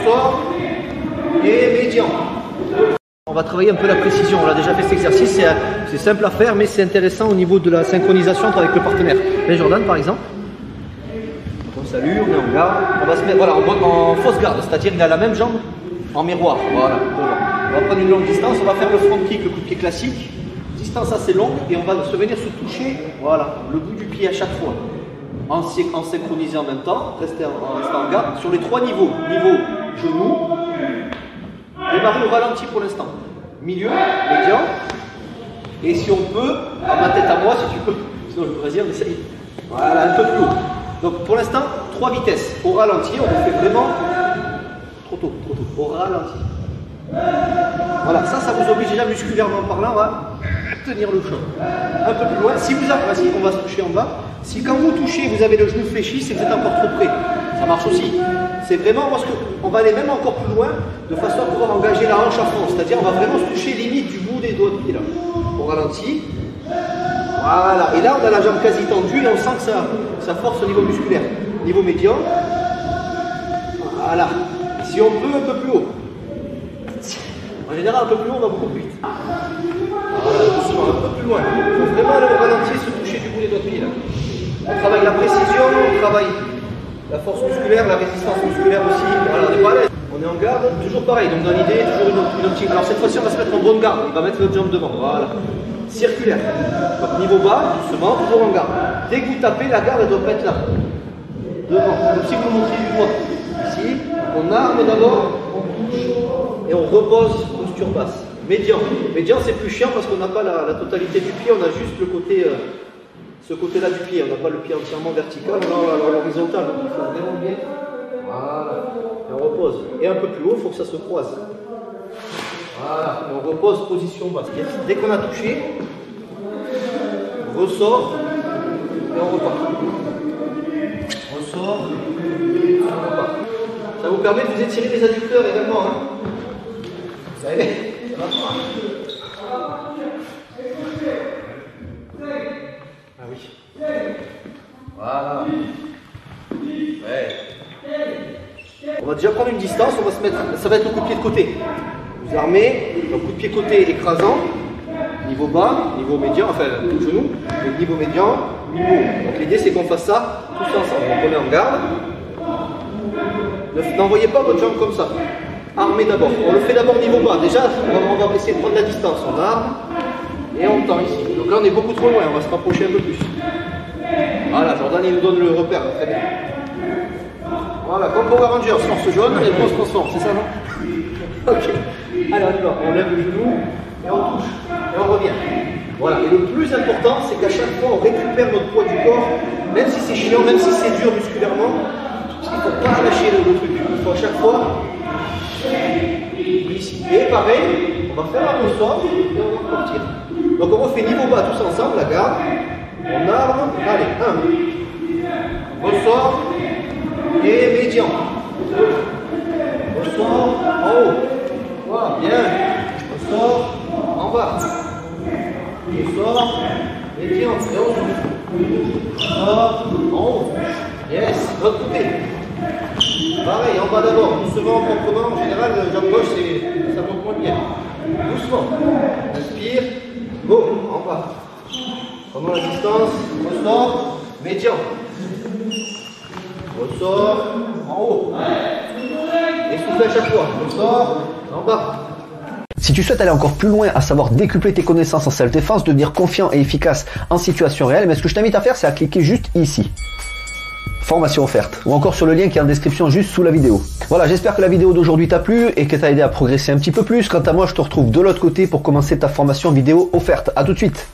ressort et médian. On va travailler un peu la précision, on a déjà fait cet exercice, c'est simple à faire mais c'est intéressant au niveau de la synchronisation avec le partenaire. Et Jordan par exemple, on salue, on est en garde, on va se mettre voilà, en fausse garde, c'est-à-dire il a la même jambe en miroir, voilà, on va prendre une longue distance, on va faire le front kick, le coup de pied classique, distance assez longue et on va se venir se toucher, voilà, le bout du pied à chaque fois, en synchronisé en même temps, rester en garde, sur les trois niveaux, niveau genou, démarrer au ralenti pour l'instant. Milieu, médian. Et si on peut, à ma tête à moi, si tu peux, sinon je pourrais dire, mais ça y est. Voilà, un peu plus haut. Donc pour l'instant, 3 vitesses. Au ralenti, on le fait vraiment trop tôt, au ralenti. Voilà, ça vous oblige déjà musculairement parlant à tenir le champ. Un peu plus loin. Si vous avez, vas-y, on va se toucher en bas. Si quand vous touchez, vous avez le genou fléchi, c'est que vous êtes encore trop près. Ça marche aussi. C'est vraiment parce qu'on va aller même encore plus loin de façon à pouvoir engager la hanche à fond. C'est-à-dire on va vraiment se toucher limite du bout des doigts de pied là. On ralentit. Voilà. Et là on a la jambe quasi tendue et on sent que ça force au niveau musculaire. Niveau médian. Voilà. Si on peut un peu plus haut. En général un peu plus haut on va beaucoup plus vite. Voilà, doucement, un peu plus loin. Il faut vraiment aller au ralenti et se toucher du bout des doigts de pied là. On travaille la précision, on travaille la force musculaire, la résistance musculaire aussi. Voilà, on est pas à l'aise. On est en garde, toujours pareil. Donc dans l'idée, toujours une optique. Alors cette fois-ci, on va se mettre en bonne garde. On va mettre notre jambe devant. Voilà. Circulaire. Donc niveau bas, doucement, toujours en garde. Dès que vous tapez, la garde, elle doit pas être là. Devant. Comme si vous montrez du doigt. Ici, on arme d'abord, on touche et on repose posture basse. Médian. Médian, c'est plus chiant parce qu'on n'a pas la totalité du pied, on a juste le côté. Ce côté-là du pied, on n'a pas le pied entièrement vertical, on a l'horizontal, donc il faut vraiment bien. Voilà. Et on repose. Et un peu plus haut, il faut que ça se croise. Voilà. Et on repose position basse. Dès qu'on a touché, on ressort et on repart. Ressort et on repart. Ça vous permet de vous étirer les adducteurs également. Hein. Vous savez, ça marche. Ah oui. Voilà. Ouais. On va déjà prendre une distance, on va se mettre, ça va être le coup de pied de côté. Vous armez, donc coup de pied côté écrasant, niveau bas, niveau médian, enfin tout genou, donc niveau médian, niveau haut. Donc l'idée c'est qu'on fasse ça tous ensemble. Donc on est en garde. N'envoyez pas votre jambe comme ça. Armez d'abord. On le fait d'abord niveau bas. Déjà, on va essayer de prendre la distance. On arme et on tend ici. Donc là on est beaucoup trop loin, on va se rapprocher un peu plus. Voilà, Jordan il nous donne le repère, très bien. Voilà, comme Power Rangers, force jaune et on se transforme, c'est ça non? Ok. Allez on y va, on lève le genou et on touche et on revient. Voilà, et le plus important c'est qu'à chaque fois on récupère notre poids du corps, même si c'est chiant, même si c'est dur musculairement, il ne faut pas lâcher le truc. Il faut à chaque fois ici. Et pareil, on va faire un ressort et on va repartir. Donc on refait niveau bas tous ensemble, la garde. On arme, allez, 1, ressort et médian. Ressort en haut. Voilà, bien. Ressort en bas. Ressort, médian. Et on touche. Ressort en haut. Yes, l'autre côté. Pareil, en bas d'abord, doucement, proprement. En général, le jambe gauche, ça monte moins bien. Doucement. Inspire. Go, en bas. Prenons la distance. Ressort, médian. Ressort, en haut. Et souffle à chaque fois. Ressort, en bas. Si tu souhaites aller encore plus loin, à savoir décupler tes connaissances en self-défense, devenir confiant et efficace en situation réelle, mais ce que je t'invite à faire, c'est à cliquer juste ici. Formation offerte, ou encore sur le lien qui est en description juste sous la vidéo. Voilà, j'espère que la vidéo d'aujourd'hui t'a plu et que t'a aidé à progresser un petit peu plus. Quant à moi, je te retrouve de l'autre côté pour commencer ta formation vidéo offerte. À tout de suite.